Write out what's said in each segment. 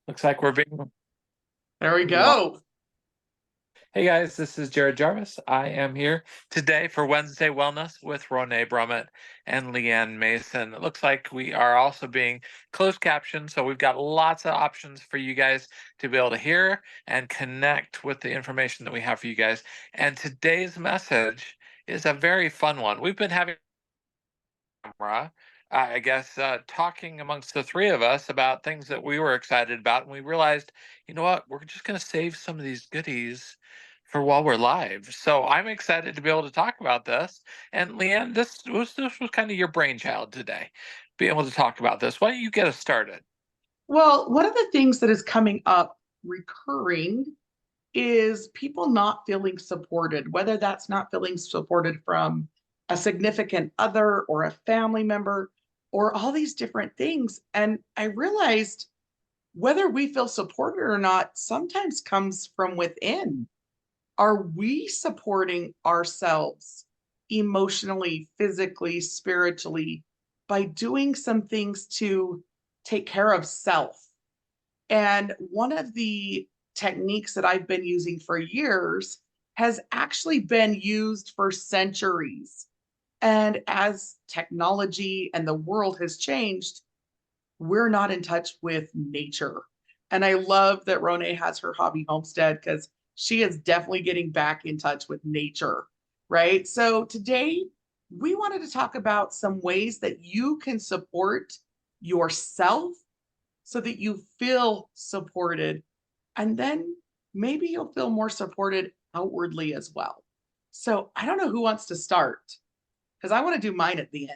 Looks like we're being There we live. go. Hey guys, this is Jared Jarvis. I am here today for Wednesday Wellness with Renee Brummett and Leanne Mason. It looks like we are also being closed captioned, so we've got lots of options for you guys to be able to hear and connect with the information that we have for you guys. And today's message is a very fun one. We've been having camera, I guess, talking amongst the three of us about things that we were excited about. And we realized, you know what, we're just going to save some of these goodies for while we're live. So I'm excited to be able to talk about this. And Leanne, this was kind of your brainchild today, be able to talk about this. Why don't you get us started? Well, one of the things that is coming up recurring is people not feeling supported, whether that's not feeling supported from a significant other or a family member or all these different things. And I realized whether we feel supported or not sometimes comes from within. Are we supporting ourselves emotionally, physically, spiritually by doing some things to take care of self? And one of the techniques that I've been using for years has actually been used for centuries. And as technology and the world has changed, we're not in touch with nature. And I love that Rone has her hobby homestead because she is definitely getting back in touch with nature, right? So today we wanted to talk about some ways that you can support yourself so that you feel supported. And then maybe you'll feel more supported outwardly as well. So I don't know who wants to start because I want to do mine at the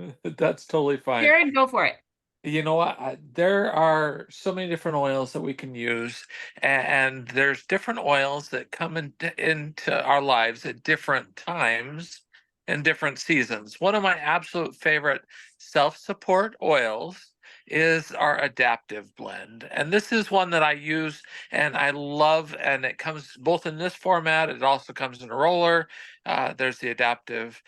end. That's totally fine. Jared, go for it. You know what? There are so many different oils that we can use, and there's different oils that come into our lives at different times and different seasons. One of my absolute favorite self-support oils is our adaptive blend. And this is one that I use and I love, and it comes both in this format, it also comes in a roller. There's the adaptive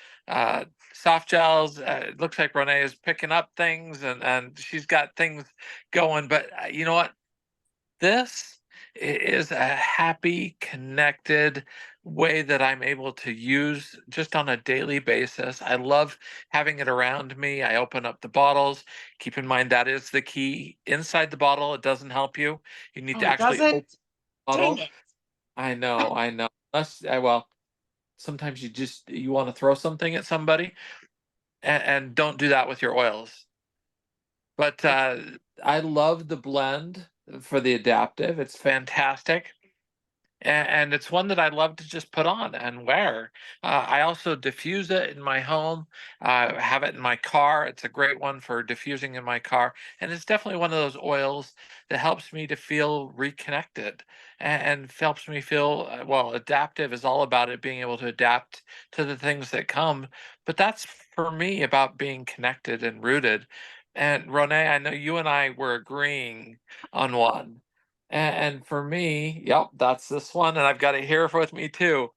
soft gels. It looks like Renee is picking up things and she's got things going. But you know what? This is a happy, connected way that I'm able to use just on a daily basis. I love having it around me. I open up the bottles. Keep in mind that is the key. Inside the bottle, it doesn't help you. You need Oh, to it actually open doesn't? the Dang bottle. it. I know. Well, sometimes you want to throw something at somebody and don't do that with your oils. But I love the blend for the adaptive. It's fantastic. And it's one that I love to just put on and wear. I also diffuse it in my home, have it in my car. It's a great one for diffusing in my car. And it's definitely one of those oils that helps me to feel reconnected and helps me feel, well, adaptive is all about it being able to adapt to the things that come. But that's for me about being connected and rooted. And Renee, I know you and I were agreeing on one. And for me, yep, that's this one, and I've got it here with me too.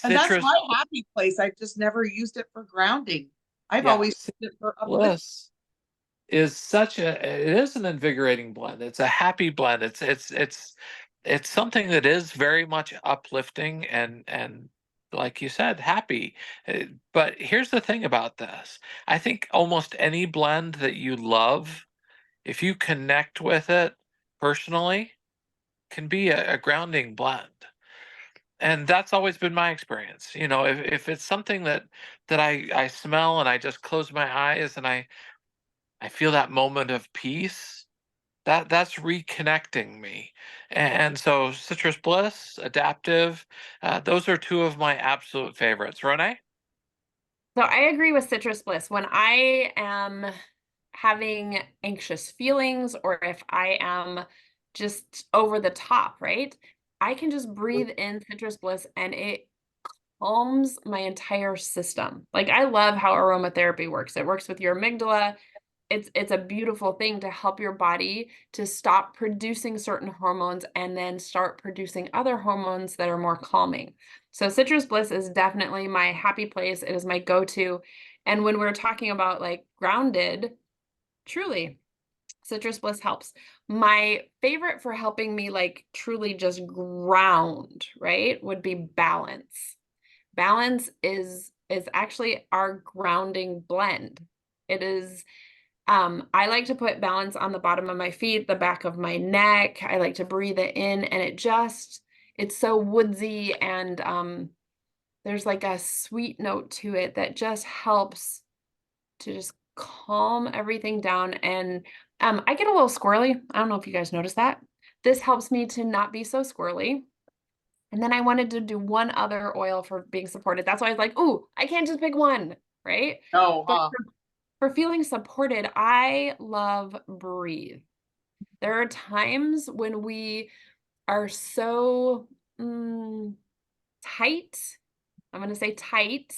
And that's Citrus, my happy place. I've just never used it for grounding. I've yeah, always Citrus used it for uplift. Bliss is it is an invigorating blend. It's a happy blend. It's something that is very much uplifting and like you said, happy. But here's the thing about this. I think almost any blend that you love, if you connect with it personally, can be a grounding blend. And that's always been my experience. You know, if it's something that I smell and I just close my eyes and I feel that moment of peace, that's reconnecting me. And so Citrus Bliss, Adaptive, those are two of my absolute favorites. Renee? So I agree with Citrus Bliss. When I am having anxious feelings or if I am just over the top, right? I can just breathe in Citrus Bliss and it calms my entire system. Like I love how aromatherapy works. It works with your amygdala. It's a beautiful thing to help your body to stop producing certain hormones and then start producing other hormones that are more calming. So Citrus Bliss is definitely my happy place. It is my go-to. And when we're talking about like grounded, truly, Citrus Bliss helps. My favorite for helping me like truly just ground, right, would be balance. Balance is actually our grounding blend. It is I like to put balance on the bottom of my feet, the back of my neck. I like to breathe it in, and it's so woodsy, and there's like a sweet note to it that just helps to just calm everything down. And I get a little squirrely. I don't know if you guys notice that. This helps me to not be so squirrely. And then I wanted to do one other oil for being supported. That's why I was like, ooh, I can't just pick one, right? Oh, But for feeling supported, I love breathe. There are times when we are so tight, I'm going to say tight,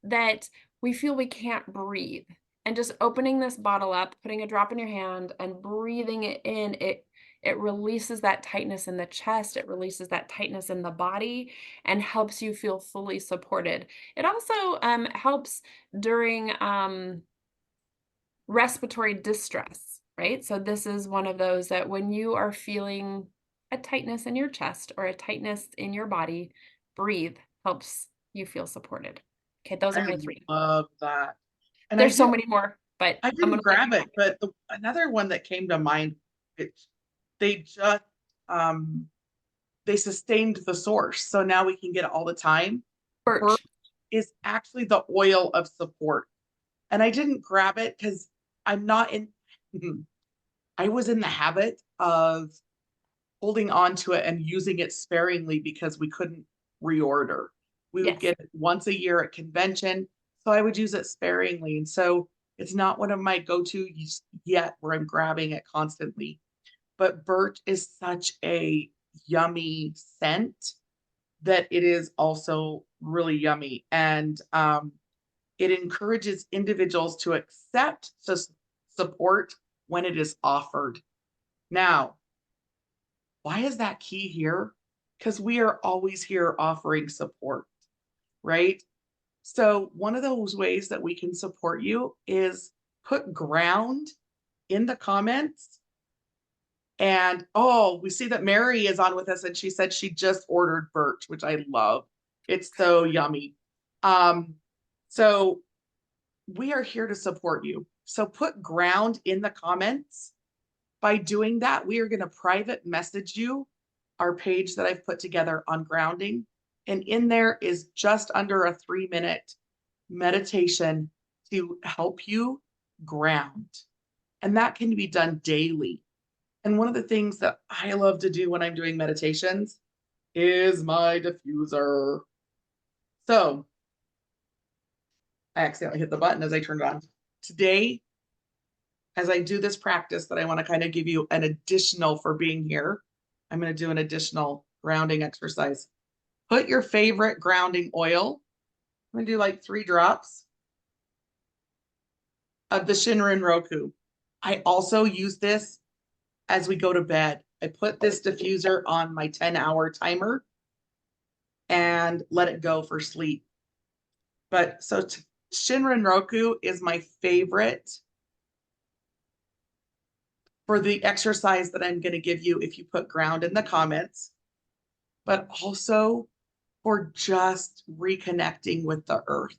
that we feel we can't breathe. And just opening this bottle up, putting a drop in your hand and breathing it in, it releases that tightness in the chest, it releases that tightness in the body, and helps you feel fully supported. It also helps during respiratory distress, right? So this is one of those that when you are feeling a tightness in your chest or a tightness in your body, breathe helps you feel supported. Okay, those are I my three. love that. And There's so many more, but I I'm didn't gonna let grab you it, but another one that came to mind, it, they just, they sustained the source. So now we can get it all the time. Birch birch. is actually the oil of support. And I didn't grab it because I'm not in, I was in the habit of holding on to it and using it sparingly because we couldn't reorder. We would Yes. get it once a year at convention. So I would use it sparingly. And so it's not one of my go-to yet where I'm grabbing it constantly. But birch is such a yummy scent that it is also really yummy. And it encourages individuals to accept support when it is offered. Now, why is that key here? Because we are always here offering support, right? So, one of those ways that we can support you is put ground in the comments. And oh, we see that Mary is on with us and she said she just ordered birch, which I love. It's so yummy. So we are here to support you. So put ground in the comments. By doing that, we are going to private message you our page that I've put together on grounding. And in there is just under a 3-minute meditation to help you ground. And that can be done daily. And one of the things that I love to do when I'm doing meditations is my diffuser. So I accidentally hit the button as I turned it on. Today, as I do this practice that I want to kind of give you an additional for being here, I'm going to do an additional grounding exercise. Put your favorite grounding oil. I'm going to do like 3 drops of the Shinrin Roku. I also use this as we go to bed. I put this diffuser on my 10-hour timer and let it go for sleep. But so Shinrin Roku is my favorite for the exercise that I'm going to give you if you put ground in the comments, but also for just reconnecting with the earth.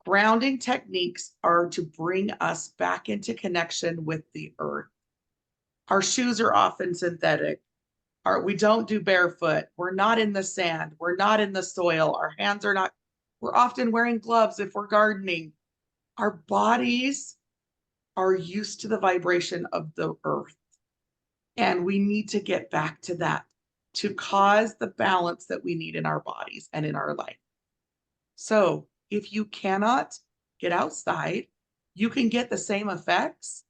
Grounding techniques are to bring us back into connection with the earth. Our shoes are often synthetic. We don't do barefoot. We're not in the sand. We're not in the soil. Our hands are not, we're often wearing gloves if we're gardening. Our bodies are used to the vibration of the earth. And we need to get back to that to cause the balance that we need in our bodies and in our life. So if you cannot get outside, you can get the same effects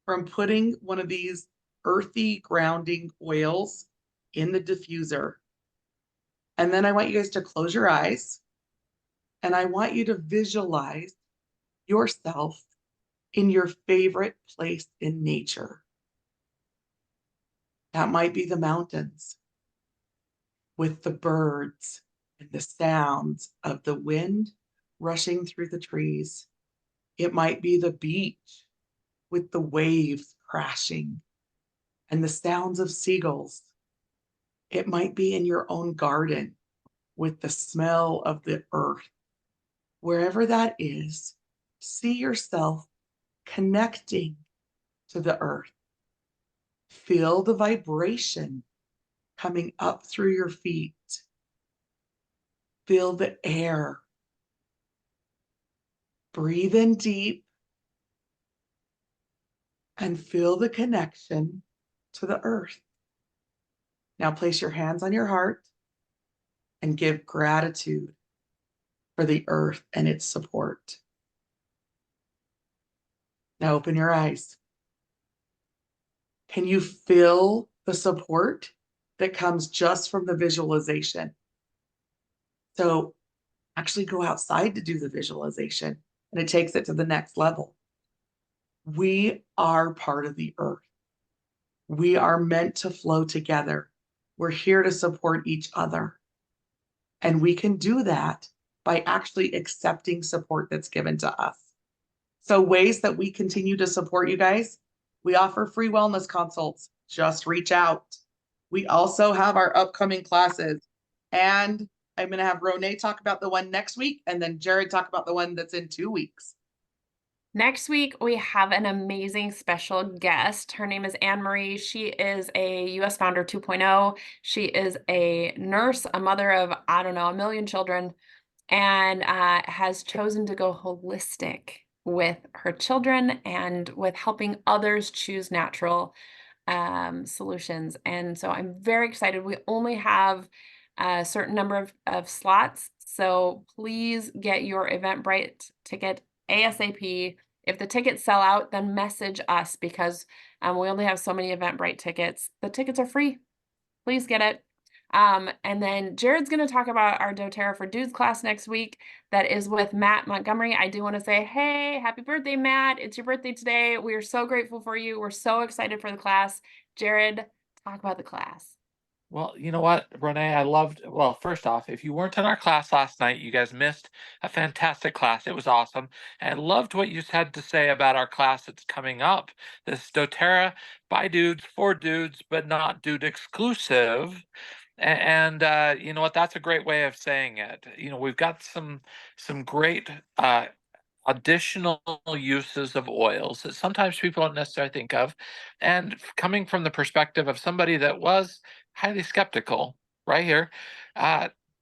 from putting one of these earthy grounding oils in the diffuser. And then I want you guys to close your eyes and I want you to visualize yourself in your favorite place in nature. That might be the mountains with the birds and the sounds of the wind rushing through the trees. It might be the beach with the waves crashing and the sounds of seagulls. It might be in your own garden with the smell of the earth. Wherever that is, see yourself connecting to the earth. Feel the vibration coming up through your feet. Feel the air. Breathe in deep and feel the connection to the earth. Now place your hands on your heart and give gratitude for the earth and its support. Now open your eyes. Can you feel the support that comes just from the visualization? So actually go outside to do the visualization, and it takes it to the next level. We are part of the earth. We are meant to flow together. We're here to support each other. And we can do that by actually accepting support that's given to us. So ways that we continue to support you guys, we offer free wellness consults. Just reach out. We also have our upcoming classes. And I'm going to have Renee talk about the one next week, and then Jared talk about the one that's in 2 weeks. Next week, we have an amazing special guest. Her name is Anne Marie. She is a US Founder 2.0. She is a nurse, a mother of, I don't know, a million children, and has chosen to go holistic with her children and with helping others choose natural solutions. And so I'm very excited. We only have a certain number of slots. So please get your Eventbrite ticket ASAP. If the tickets sell out, then message us because we only have so many Eventbrite tickets. The tickets are free. Please get it. And then Jared's going to talk about our doTERRA for Dudes class next week. That is with Matt Montgomery. I do want to say, hey, happy birthday, Matt. It's your birthday today. We are so grateful for you. We're so excited for the class. Jared, talk about the class. Well, you know what, Renee, well, first off, if you weren't in our class last night, you guys missed a fantastic class. It was awesome. And I loved what you had to say about our class that's coming up. This doTERRA by dudes, for dudes, but not dude exclusive. And you know what, that's a great way of saying it. You know, we've got some great additional uses of oils that sometimes people don't necessarily think of. And coming from the perspective of somebody that was highly skeptical, right here,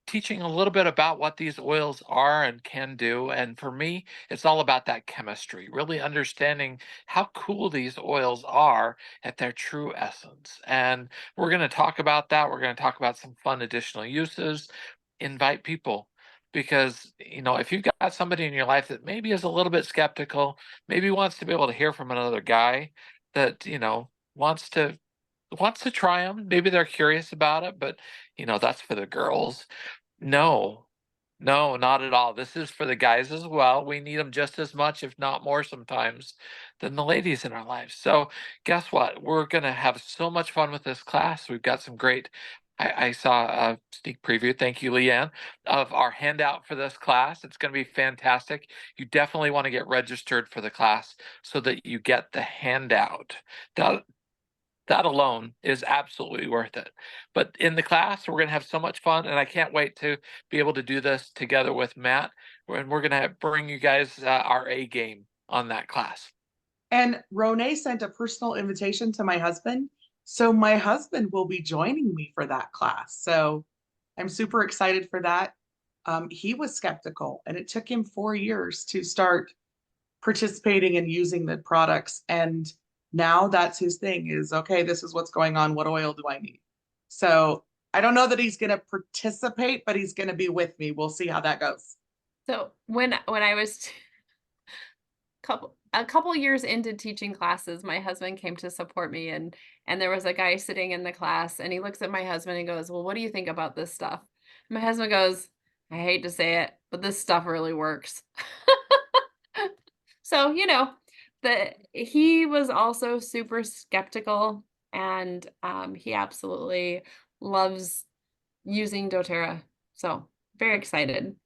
teaching a little bit about what these oils are and can do. And for me, it's all about that chemistry, really understanding how cool these oils are at their true essence. And we're going to talk about that. We're going to talk about some fun additional uses, invite people. Because, you know, if you've got somebody in your life that maybe is a little bit skeptical, maybe wants to be able to hear from another guy that, you know, wants to try them. Maybe they're curious about it, but you know, that's for the girls. No, no, not at all. This is for the guys as well. We need them just as much, if not more sometimes, than the ladies in our lives. So guess what? We're going to have so much fun with this class. We've got some great, I saw a sneak preview, thank you, Leanne, of our handout for this class. It's going to be fantastic. You definitely want to get registered for the class so that you get the handout. That alone is absolutely worth it. But in the class, we're going to have so much fun, and I can't wait to be able to do this together with Matt. And we're going to bring you guys our A game on that class. And Renee sent a personal invitation to my husband. So my husband will be joining me for that class. So I'm super excited for that. He was skeptical, and it took him 4 years to start participating and using the products. And now that's his thing is, okay, this is what's going on. What oil do I need? So I don't know that he's going to participate, but he's going to be with me. We'll see how that goes. So when I was a couple years into teaching classes, my husband came to support me, and there was a guy sitting in the class, and he looks at my husband and goes, well, what do you think about this stuff? My husband goes, I hate to say it, but this stuff really works. So, you know, he was also super skeptical, and he absolutely loves using doTERRA. So very excited.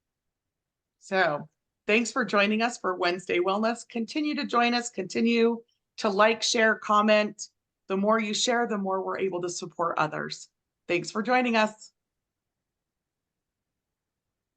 So thanks for joining us for Wednesday Wellness. Continue to join us, continue to like, share, comment. The more you share, the more we're able to support others. Thanks for joining us.